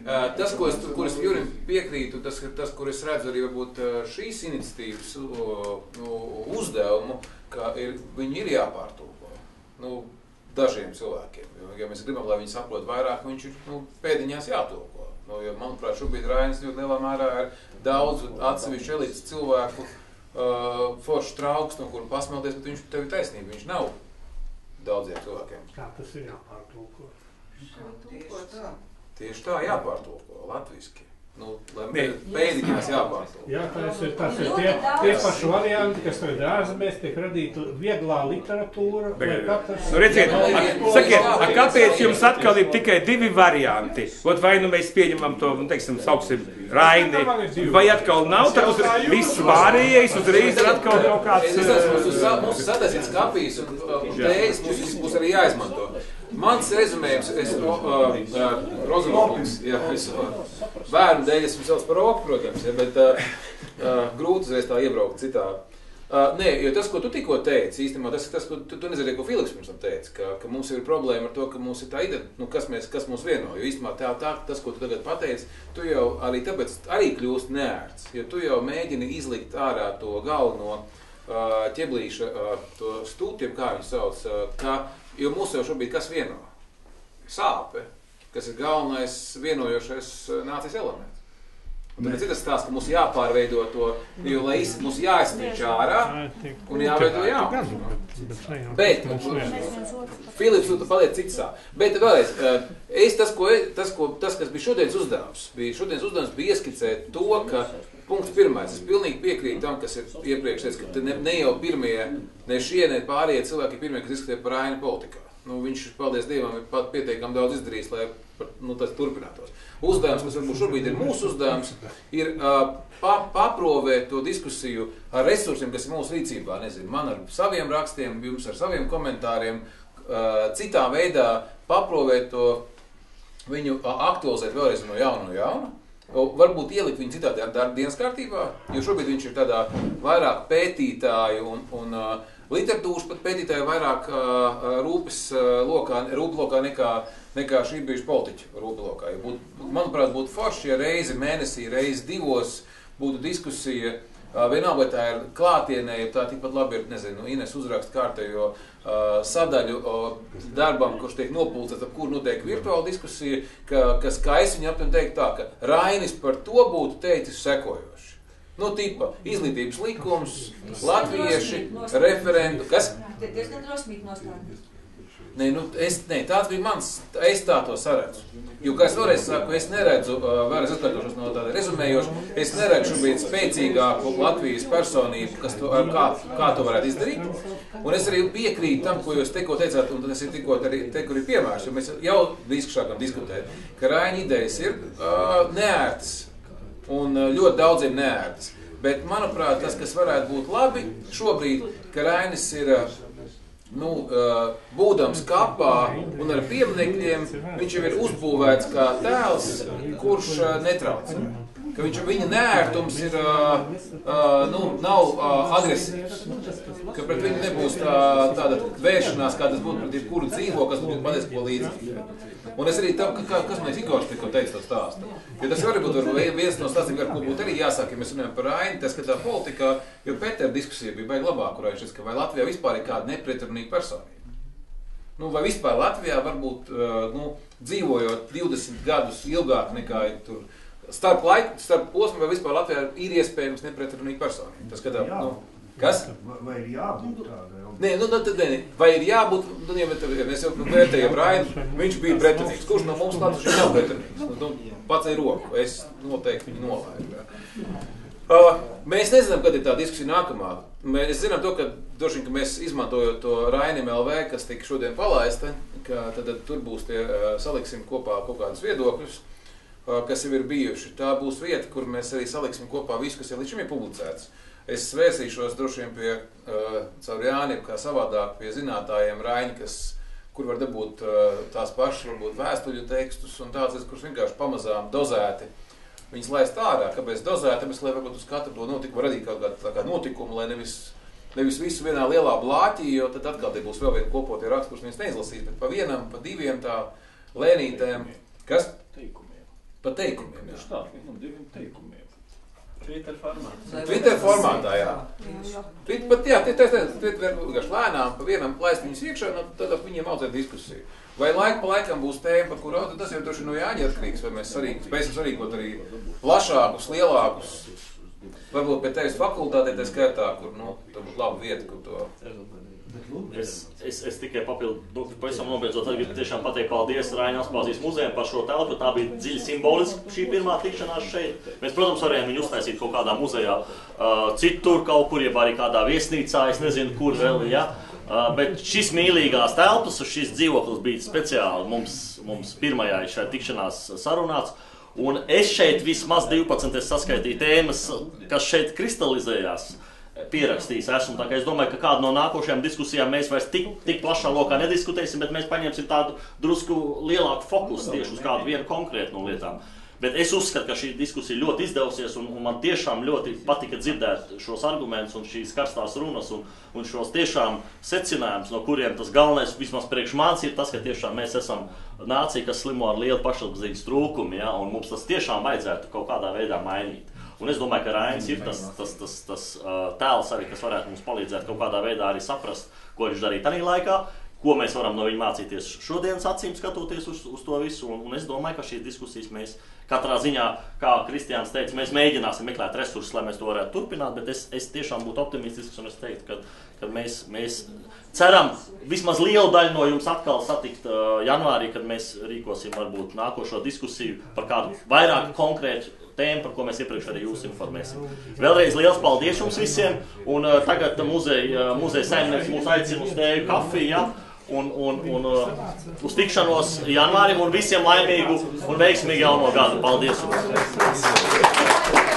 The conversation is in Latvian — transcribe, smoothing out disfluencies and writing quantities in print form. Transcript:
Tas, kur es Jurim piekrītu, tas, kur es redzu arī varbūt šīs iniciatīvas uzdevumu, ka viņi ir jāpārtulko. Dažiem cilvēkiem. Ja mēs gribam, lai viņi saprot vairāk, viņš ir pēdiņās jātulko. Jo, manuprāt, šobrīd Rainis ļoti lielā mērā ir daudz atsevišķu elites cilvēku foršu trauks, no kuru pasmelties, bet viņš tev ir taisnība. Viņš nav daudziem cilvēkiem. Kā tas ir jāpārtulko? Tieši tā jāpārtulko latviski. Lai pēdiņās jāpārtulko. Jā, tas ir tie paši varianti, kas tagad ārzemēs tiek radīta vieglā literatūra. Redziet, sakiet, kāpēc jums atkal ir tikai divi varianti? Vai mēs pieņemam to, teiksim, sauksim Raini, vai atkal nav, tad viss pārējais uzreiz ir atkal kaut kāds... Mums sataisīts kapijas un tējas mums arī jāizmanto. Mans rezumējums, Rozenkungs, bērnu dēļ esmu sauc par roku, protams, bet grūti uzreiz tā iebraukt citā. Nē, jo tas, ko tu tikko teici, īstenībā, tas ko tu nezināji, ko Filips mums teica, ka mums ir problēma ar to, ka mums ir tā identitāte, kas mūs vieno. Jo īstenībā tas, ko tu tagad pateici, tu jau arī tāpēc arī kļūst neērts, jo tu jau mēģini izlikt ārā to galveno ķeblīša, to stūtiem, kā viņi sauc, jo mūs jau šobrīd kas vieno? Sāpe, kas ir galvenais vienojošais nācijas elements. Un tad citas stāsts, ka mums jāpārveido to, jo lai mums jāizsniedz ārā un jāveido jaunu. Bet, Filips, tu paliec citsā. Bet vēlreiz, tas, kas bija šodienas uzdevums, bija ieskicēt to, ka punkts pirmais. Es pilnīgi piekrītu tam, kas ir iepriekš teicis, ka ne jau pirmie, ne šie, ne pārējie cilvēki pirmie, kas izskatē par Raini politikā. Viņš, paldies Dievam, ir pat pietiekami daudz izdarījis, lai tas turpinātos. Uzdevums, kas varbūt šobrīd ir mūsu uzdevums, ir paprovēt to diskusiju ar resursiem, kas ir mūsu rīcībā. Nezinu, man ar saviem rakstiem, jums ar saviem komentāriem, citā veidā paprovēt to, viņu aktualizēt vēlreiz no jauna. Varbūt ielikt viņu citādi dienas kārtībā, jo šobrīd viņš ir tādā vairāk pētītāju un literatūras pat pētītāju vairāk rūpes lokā nekā šī bijuši politiķu rūpe lokā. Manuprāt, būtu forši, ja reizi mēnesī, reizi divos būtu diskusija, vienalga, vai tā ir klātienē, ja tā tikpat labi ir, nezinu, Ines uzraksta kārtējo sadaļu darbam, kurš tiek nopulcēts, ap kur notiek virtuāla diskusija, kas, kā es viņu aptuveni teiktu tā, ka Rainis par to būtu teicis sekojoši. Tipa, izglītības likums, latvieši, referendu, kas? Diezgan drosmīgi nostādīt. Tāds bija mans, es tā to saredzu. Jo, kā es vēlreiz saku, es neredzu, vēlreiz atkārtošos no tāda rezumējoša, es neredzu šobrīd spēcīgāku Latvijas personību, kā to varētu izdarīt. Un es arī piekrītu tam, ko jūs tikko teicāt, un tas ir tikko arī piemērs, jo mēs jau sākam diskutēt, ka Raina idejas ir neērtas un ļoti daudziem neērtas. Bet, manuprāt, tas, kas varētu būt labi šobrīd, ka Rainis ir būdams kapā un ar pieminekļiem, viņš jau ir uzbūvēts kā tēls, kurš netrauc. Ka viņa neērtums ir, nav agresīvs. Ka pret viņu nebūs tāda vēršanās, kā tas būtu pret jebkuru dzīvo, kas būtu patiesi ko līdzīgi. Un es arī tam, kas man Igors tikko teica to stāstu. Jo tas var būt viens no stāstiem, ar ko būtu arī jāsāk, ja mēs runājam par Raini, tā skatā politikā, jo Petera diskusija bija baigi labāk, kurā viņš teica, ka vai Latvijā vispār ir kāda nepretrunīga personība. Vai vispār Latvijā varbūt, dzīvojot 20 gadus ilgāk nekā tur, starp posmu, vai vispār Latvijā ir iespējams nepretrunīga personība. Tas skatā, kas? Vai ir jābūt tādai? Vai ir jābūt, ja mēs jau vērtējam Rainu, viņš bija pretrunīgs. Kurš no mums latvieši nav pretrunīgs? Pacēj roku, es noteikti viņu nolaidu. Mēs nezinām, kad ir tā diskusija nākamā. Mēs zinām to, ka droši vien, ka mēs izmantojot to Rainim LV, kas tika šodien palaista, ka tad tur būs tie, saliksim kopā kaut kādus viedokļus, kas jau ir bijuši. Tā būs vieta, kur mēs arī saliksim kopā visu, kas jau līdz šim ir publicēts. Es vērsīšos droši vien pie caur Jāni, kā savādāk pie zinātājiem Raini, kur var dabūt tās pašas, varbūt vēstuļu tekstus un tādas, kurus vienkārši pamazām dozēti. Viņas laist ārā, kāpēc dozēti, tāpēc, lai varbūt uz katru to notikumu radīt kaut kā notikumu, lai nevis visu vienā lielā blāķī, jo tad atkal te būs vēl viena kopotie raksti, kurus neizlasīs, bet pa vienam, pa diviem tā lēnītēm. Kas? Pa teikumiem, jā. Tā, man 2 teikumiem. Twitter formātā. Twitter formātā, jā. Pat jā, Twitter vienkārši lēnām pa vienam laist viņus iekšā, un tad ap viņiem audzēt diskusiju. Vai laika pa laikam būs tēma, par kuru tas jau droši no Jāņa atkarīgs, vai mēs spēsim sarīkot arī plašākus, lielākus, varbūt pie tevis fakultātē tā skaitā, kur, tā būtu laba vieta, kur to... Es tikai papildu, pavisam nobeidzot, gribu tiešām pateikt paldies Raina Aspāzijas muzejam par šo telpu, tā bija dziļi simboliski šī pirmā tikšanās šeit. Mēs, protams, varējām viņu uztaisīt kaut kādā muzejā, citur kaut kur, jeb arī kādā viesnīcā, es nezinu, kur vēl, ja. Bet šis mīlīgās telpas, šis dzīvoklis bija speciāli mums pirmajā šajā tikšanās sarunāts. Un es šeit vismaz 12 saskaitīju tēmas, kas šeit kristalizējās. Pierakstījis esmu, tā kā es domāju, ka kādu no nākošajām diskusijām mēs vairs tik plašā lokā nediskutēsim, bet mēs paņemsim tādu drusku lielāku fokusu tieši uz kādu vienu konkrētu no lietām. Bet es uzskatu, ka šī diskusija ļoti izdevusies un man tiešām ļoti patika dzirdēt šos argumentus un šīs karstās runas un šos tiešām secinājumus, no kuriem tas galvenais vismaz priekš manis ir tas, ka tiešām mēs esam nācija, kas slimo ar lielu pašapziņas trūkumu, ja, un mums tas tiešām vajadzētu kaut kādā veidā mainīt. Un es domāju, ka Rainis ir tas tēls arī, kas varētu mums palīdzēt kaut kādā veidā arī saprast, ko viņš darīja tajā laikā, ko mēs varam no viņa mācīties šodienas acīm skatoties uz to visu. Un es domāju, ka šīs diskusijas mēs katrā ziņā, kā Kristiāns teica, mēs mēģināsim meklēt resursus, lai mēs to varētu turpināt, bet es tiešām būtu optimistisks un es teiktu, ka mēs ceram vismaz lielu daļu no jums atkal satikt janvārī, kad mēs rīkosim varbūt nākošo diskusiju par kādu vairāk konkrētu tēmu, par ko mēs iepriekš arī jūs informēsim. Vēlreiz liels paldies jums visiem, un tagad muzeja saimnieks mūs aicina uz tēju kafiju, ja? Un uz tikšanos janvārim un visiem laimīgu un veiksmīgu jauno gadu. Paldies jums!